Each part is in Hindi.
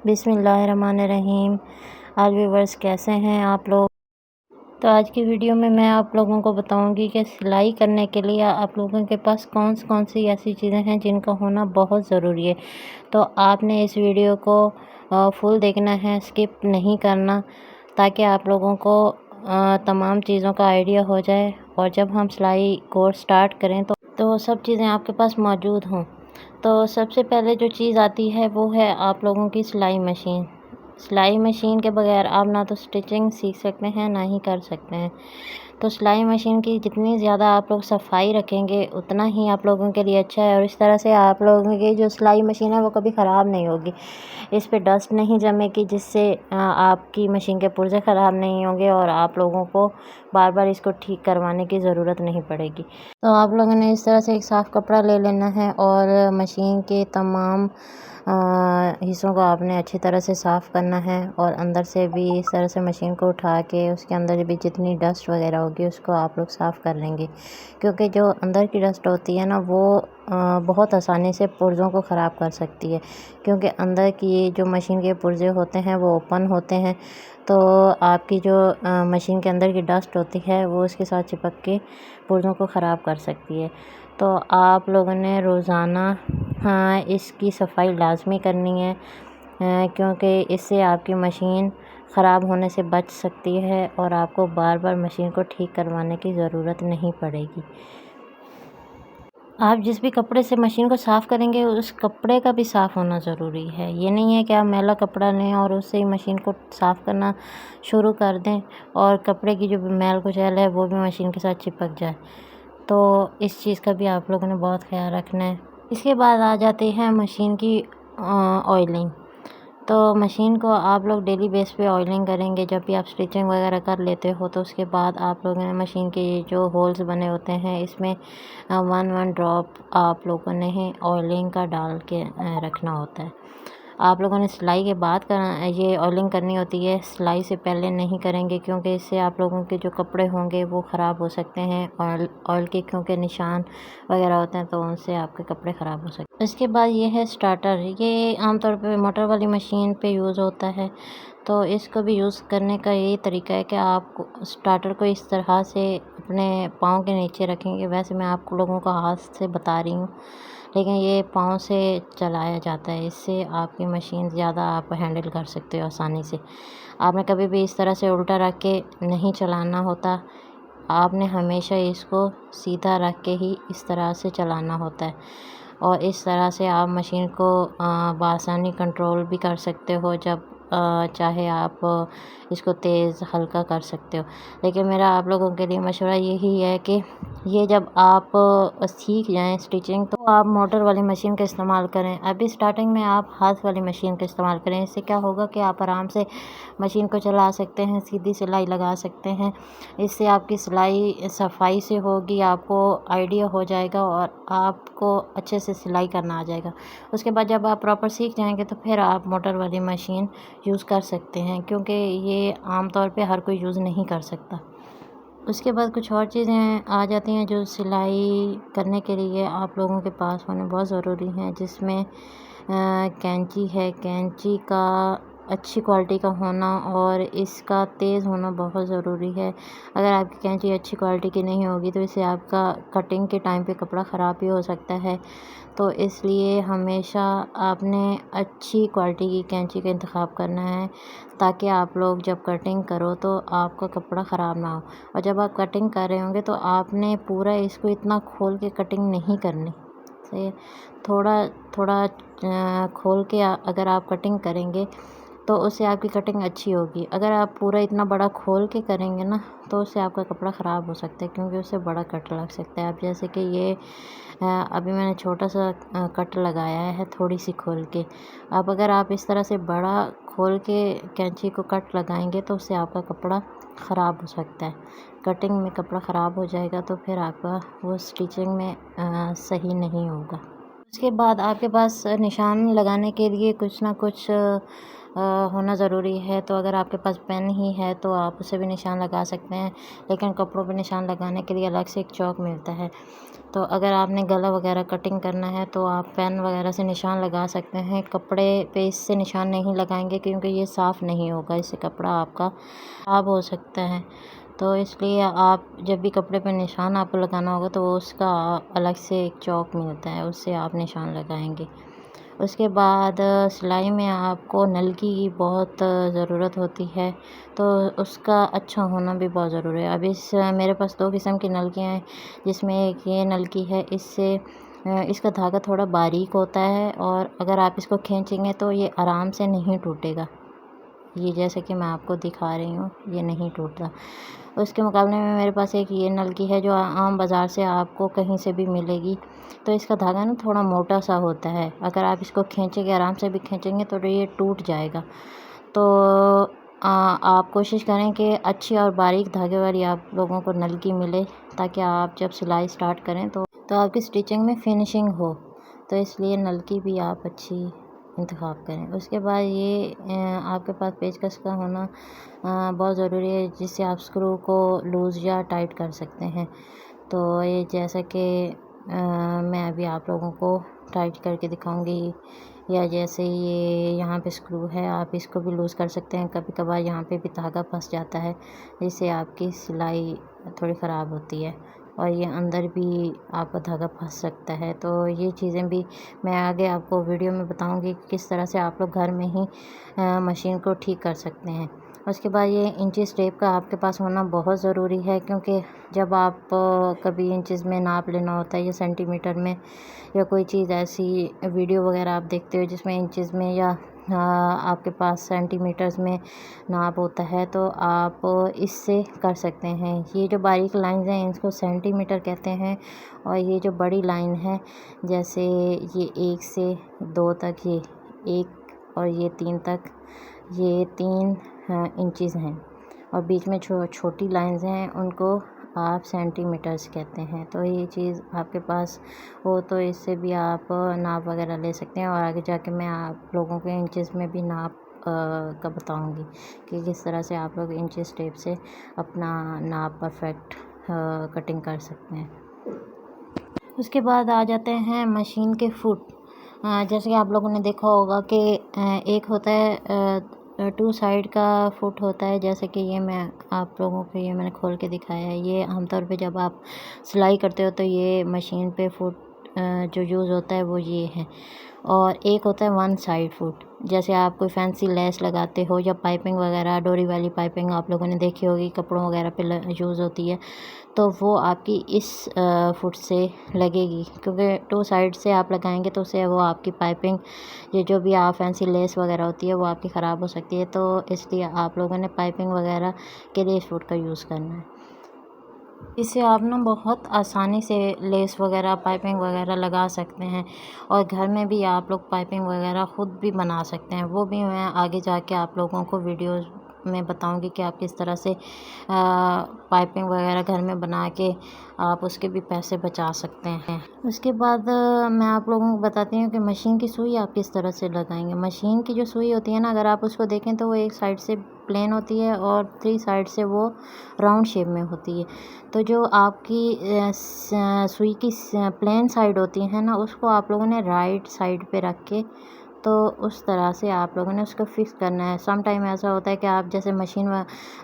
बिस्मिल्लाहिर्रहमानिर्रहीम। आज व्यूवर्स कैसे हैं आप लोग। तो आज की वीडियो में मैं आप लोगों को बताऊंगी कि सिलाई करने के लिए आप लोगों के पास कौन सी ऐसी चीज़ें हैं जिनका होना बहुत ज़रूरी है। तो आपने इस वीडियो को फुल देखना है, स्किप नहीं करना, ताकि आप लोगों को तमाम चीज़ों का आइडिया हो जाए और जब हम सिलाई कोर्स स्टार्ट करें तो सब चीज़ें आपके पास मौजूद हों। तो सबसे पहले जो चीज़ आती है वो है आप लोगों की सिलाई मशीन। सिलाई मशीन के बगैर आप ना तो स्टिचिंग सीख सकते हैं ना ही कर सकते हैं। तो सिलाई मशीन की जितनी ज़्यादा आप लोग सफाई रखेंगे उतना ही आप लोगों के लिए अच्छा है और इस तरह से आप लोगों की जो सिलाई मशीन है वो कभी ख़राब नहीं होगी। इस पे डस्ट नहीं जमेगी, जिससे आपकी मशीन के पुर्जे ख़राब नहीं होंगे और आप लोगों को बार बार इसको ठीक करवाने की ज़रूरत नहीं पड़ेगी। तो आप लोगों ने इस तरह से एक साफ़ कपड़ा ले लेना है और मशीन के तमाम हिस्सों को आपने अच्छी तरह से साफ़ करना है और अंदर से भी इस तरह से मशीन को उठा के उसके अंदर भी जितनी डस्ट वगैरह होगी उसको आप लोग साफ़ कर लेंगे, क्योंकि जो अंदर की डस्ट होती है ना वो बहुत आसानी से पुर्ज़ों को ख़राब कर सकती है, क्योंकि अंदर की जो मशीन के पुर्जे होते हैं वो ओपन होते हैं। तो आपकी जो मशीन के अंदर की डस्ट होती है वो उसके साथ चिपक के पुर्ज़ों को ख़राब कर सकती है। तो आप लोगों ने रोज़ाना इसकी सफाई लाज़मी करनी है, क्योंकि इससे आपकी मशीन ख़राब होने से बच सकती है और आपको बार बार मशीन को ठीक करवाने की ज़रूरत नहीं पड़ेगी। आप जिस भी कपड़े से मशीन को साफ़ करेंगे उस कपड़े का भी साफ़ होना ज़रूरी है। ये नहीं है कि आप मैला कपड़ा लें और उससे ही मशीन को साफ़ करना शुरू कर दें और कपड़े की जो मैल कुचैल है वो भी मशीन के साथ चिपक जाए। तो इस चीज़ का भी आप लोगों ने बहुत ख्याल रखना है। इसके बाद आ जाते हैं मशीन की ऑयलिंग। तो मशीन को आप लोग डेली बेस पे ऑयलिंग करेंगे। जब भी आप स्टिचिंग वगैरह कर लेते हो तो उसके बाद आप लोगों ने मशीन के जो होल्स बने होते हैं इसमें 1 ड्रॉप आप लोगों ने ही ऑयलिंग का डाल के रखना होता है। आप लोगों ने सिलाई के बाद ये ऑयलिंग करनी होती है, सिलाई से पहले नहीं करेंगे, क्योंकि इससे आप लोगों के जो कपड़े होंगे वो ख़राब हो सकते हैं। ऑयल के क्योंकि निशान वगैरह होते हैं तो उनसे आपके कपड़े ख़राब हो सकते हैं। इसके बाद ये है स्टार्टर। ये आमतौर पे मोटर वाली मशीन पे यूज़ होता है। तो इसको भी यूज़ करने का यही तरीका है कि आप स्टार्टर को इस तरह से अपने पाँव के नीचे रखेंगे। वैसे मैं आप लोगों को हाथ से बता रही हूँ, लेकिन ये पाँव से चलाया जाता है। इससे आपकी मशीन ज़्यादा आप हैंडल कर सकते हो आसानी से। आपने कभी भी इस तरह से उल्टा रख के नहीं चलाना होता, आपने हमेशा इसको सीधा रख के ही इस तरह से चलाना होता है और इस तरह से आप मशीन को बआसानी कंट्रोल भी कर सकते हो। जब चाहे आप इसको तेज़ हल्का कर सकते हो। लेकिन मेरा आप लोगों के लिए मशवरा यही है कि ये जब आप सीख जाएं स्टिचिंग तो आप मोटर वाली मशीन का इस्तेमाल करें। अभी स्टार्टिंग में आप हाथ वाली मशीन का इस्तेमाल करें। इससे क्या होगा कि आप आराम से मशीन को चला सकते हैं, सीधी सिलाई लगा सकते हैं। इससे आपकी सिलाई सफाई से होगी, आपको आइडिया हो जाएगा और आपको अच्छे से सिलाई करना आ जाएगा। उसके बाद जब आप प्रॉपर सीख जाएंगे तो फिर आप मोटर वाली मशीन यूज़ कर सकते हैं, क्योंकि ये आम तौर पे हर कोई यूज़ नहीं कर सकता। उसके बाद कुछ और चीज़ें आ जाती हैं जो सिलाई करने के लिए आप लोगों के पास होने बहुत ज़रूरी हैं, जिसमें कैंची है। कैंची का अच्छी क्वालिटी का होना और इसका तेज़ होना बहुत ज़रूरी है। अगर आपकी कैंची अच्छी क्वालिटी की नहीं होगी तो इससे आपका कटिंग के टाइम पे कपड़ा ख़राब भी हो सकता है। तो इसलिए हमेशा आपने अच्छी क्वालिटी की कैंची का इंतख़ाब करना है, ताकि आप लोग जब कटिंग करो तो आपका कपड़ा ख़राब ना हो। और जब आप कटिंग कर रहे होंगे तो आपने पूरा इसको इतना खोल के कटिंग नहीं करनी। सही है, थोड़ा थोड़ा खोल के अगर आप कटिंग करेंगे तो उससे आपकी कटिंग अच्छी होगी। अगर आप पूरा इतना बड़ा खोल के करेंगे ना तो उससे आपका कपड़ा ख़राब हो सकता है, क्योंकि उससे बड़ा कट लग सकता है। अब जैसे कि ये अभी मैंने छोटा सा कट लगाया है थोड़ी सी खोल के। अब अगर आप इस तरह से बड़ा खोल के कैंची को कट लगाएंगे तो उससे आपका कपड़ा ख़राब हो सकता है। कटिंग में कपड़ा ख़राब हो जाएगा तो फिर आपका वो स्टिचिंग में सही नहीं होगा। उसके बाद आपके पास निशान लगाने के लिए कुछ ना कुछ होना ज़रूरी है। तो अगर आपके पास पेन ही है तो आप उसे भी निशान लगा सकते हैं, लेकिन कपड़ों पे निशान लगाने के लिए अलग से एक चॉक मिलता है। तो अगर आपने गला वगैरह कटिंग करना है तो आप पेन वगैरह से निशान लगा सकते हैं। कपड़े पे इससे निशान नहीं लगाएंगे क्योंकि ये साफ़ नहीं होगा, इससे कपड़ा आपका ख़राब हो सकता है। तो इसलिए आप जब भी कपड़े पे निशान आपको लगाना होगा तो उसका अलग से एक चौक मिलता है, उससे आप निशान लगाएंगे। उसके बाद सिलाई में आपको नलकी की बहुत ज़रूरत होती है, तो उसका अच्छा होना भी बहुत ज़रूरी है। अब मेरे पास 2 किस्म की नलकियाँ हैं, जिसमें एक ये नलकी है, इससे इसका धागा थोड़ा बारीक होता है और अगर आप इसको खींचेंगे तो ये आराम से नहीं टूटेगा। ये जैसे कि मैं आपको दिखा रही हूँ, ये नहीं टूटता। उसके मुकाबले में मेरे पास एक ये नलकी है जो आम बाज़ार से आपको कहीं से भी मिलेगी। तो इसका धागा ना थोड़ा मोटा सा होता है, अगर आप इसको खींचेंगे, आराम से भी खींचेंगे तो ये टूट जाएगा। तो आप कोशिश करें कि अच्छी और बारीक धागे वाली आप लोगों को नलकी मिले, ताकि आप जब सिलाई स्टार्ट करें तो आपकी स्टिचिंग में फिनिशिंग हो। तो इसलिए नलकी भी आप अच्छी इंतखाब करें। उसके बाद ये आपके पास पेचकस का होना बहुत ज़रूरी है, जिससे आप स्क्रू को लूज़ या टाइट कर सकते हैं। तो ये जैसा कि मैं अभी आप लोगों को टाइट करके दिखाऊंगी, या जैसे ये यहाँ पे स्क्रू है, आप इसको भी लूज़ कर सकते हैं। कभी कभार यहाँ पे भी धागा फंस जाता है, जिससे आपकी सिलाई थोड़ी ख़राब होती है और ये अंदर भी आपका धागा फंस सकता है। तो ये चीज़ें भी मैं आगे आपको वीडियो में बताऊंगी कि किस तरह से आप लोग घर में ही मशीन को ठीक कर सकते हैं। उसके बाद ये इंचेस टेप का आपके पास होना बहुत ज़रूरी है, क्योंकि जब आप कभी इंचेस में नाप लेना होता है या सेंटीमीटर में, या कोई चीज़ ऐसी वीडियो वगैरह आप देखते हो जिसमें इंचेस में या आपके पास सेंटीमीटर्स में नाप होता है, तो आप इससे कर सकते हैं। ये जो बारीक लाइंस हैं इसको सेंटीमीटर कहते हैं, और ये जो बड़ी लाइन है, जैसे ये 1 से 2 तक, ये 1 और ये 3 तक, ये 3 इंचेस हैं, और बीच में छोटी लाइंस हैं, उनको आप सेंटीमीटर्स कहते हैं। तो ये चीज़ आपके पास हो तो इससे भी आप नाप वगैरह ले सकते हैं, और आगे जाके मैं आप लोगों के इंचेस में भी नाप का बताऊंगी कि किस तरह से आप लोग इंचेस टेप से अपना नाप परफेक्ट कटिंग कर सकते हैं। उसके बाद आ जाते हैं मशीन के फुट। जैसे कि आप लोगों ने देखा होगा कि एक होता है 2 साइड का फुट होता है, जैसे कि ये मैं आप लोगों को ये मैंने खोल के दिखाया है। ये आमतौर पे जब आप सिलाई करते हो तो ये मशीन पे फुट जो यूज़ होता है वो ये है। और एक होता है 1 साइड फुट, जैसे आप कोई फैंसी लेस लगाते हो या पाइपिंग वगैरह, डोरी वाली पाइपिंग आप लोगों ने देखी होगी, कपड़ों वगैरह पे यूज़ होती है, तो वो आपकी इस फुट से लगेगी, क्योंकि 2 साइड से आप लगाएंगे तो उससे वो आपकी पाइपिंग, ये जो भी आप फैंसी लेस वगैरह होती है वो आपकी ख़राब हो सकती है। तो इसलिए आप लोगों ने पाइपिंग वगैरह के लिए इस फुट का यूज़ करना है। इससे आप ना बहुत आसानी से लेस वगैरह, पाइपिंग वगैरह लगा सकते हैं, और घर में भी आप लोग पाइपिंग वगैरह ख़ुद भी बना सकते हैं। वो भी मैं आगे जाके आप लोगों को वीडियोज़ में बताऊंगी कि आप किस तरह से पाइपिंग वगैरह घर में बना के आप उसके भी पैसे बचा सकते हैं। उसके बाद मैं आप लोगों को बताती हूँ कि मशीन की सुई आप किस तरह से लगाएंगे। मशीन की जो सुई होती है ना, अगर आप उसको देखें तो वो एक साइड से प्लेन होती है और 3 साइड से वो राउंड शेप में होती है। तो जो आपकी सुई की प्लेन साइड होती है ना, उसको आप लोगों ने राइट साइड पे रख के, तो उस तरह से आप लोगों ने उसको फिक्स करना है। सम टाइम ऐसा होता है कि आप जैसे मशीन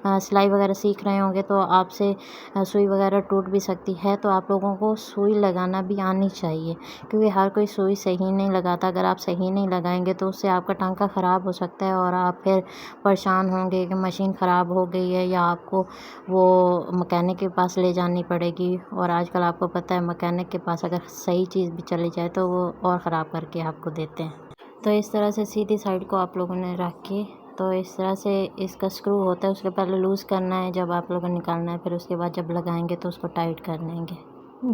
सिलाई वगैरह सीख रहे होंगे तो आपसे सुई वगैरह टूट भी सकती है, तो आप लोगों को सुई लगाना भी आनी चाहिए, क्योंकि हर कोई सुई सही नहीं लगाता। अगर आप सही नहीं लगाएंगे तो उससे आपका टांका ख़राब हो सकता है, और आप फिर परेशान होंगे कि मशीन ख़राब हो गई है, या आपको वो मैकेनिक के पास ले जानी पड़ेगी। और आजकल आपको पता है मैकेनिक के पास अगर सही चीज़ भी चली जाए तो वो और ख़राब करके आपको देते हैं। तो इस तरह से सीधी साइड को आप लोगों ने रख के, तो इस तरह से इसका स्क्रू होता है, उसके पहले लूज़ करना है जब आप लोगों को निकालना है, फिर उसके बाद जब लगाएंगे तो उसको टाइट कर लेंगे।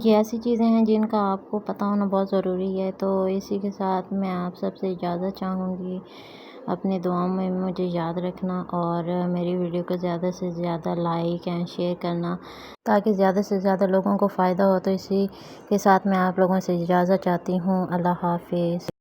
ये ऐसी चीज़ें हैं जिनका आपको पता होना बहुत ज़रूरी है। तो इसी के साथ मैं आप सबसे इजाज़त चाहूँगी। अपनी दुआओं में मुझे याद रखना, और मेरी वीडियो को ज़्यादा से ज़्यादा लाइक एंड शेयर करना, ताकि ज़्यादा से ज़्यादा लोगों को फ़ायदा हो। तो इसी के साथ मैं आप लोगों से इजाज़त चाहती हूँ। अल्लाह हाफ़िज़।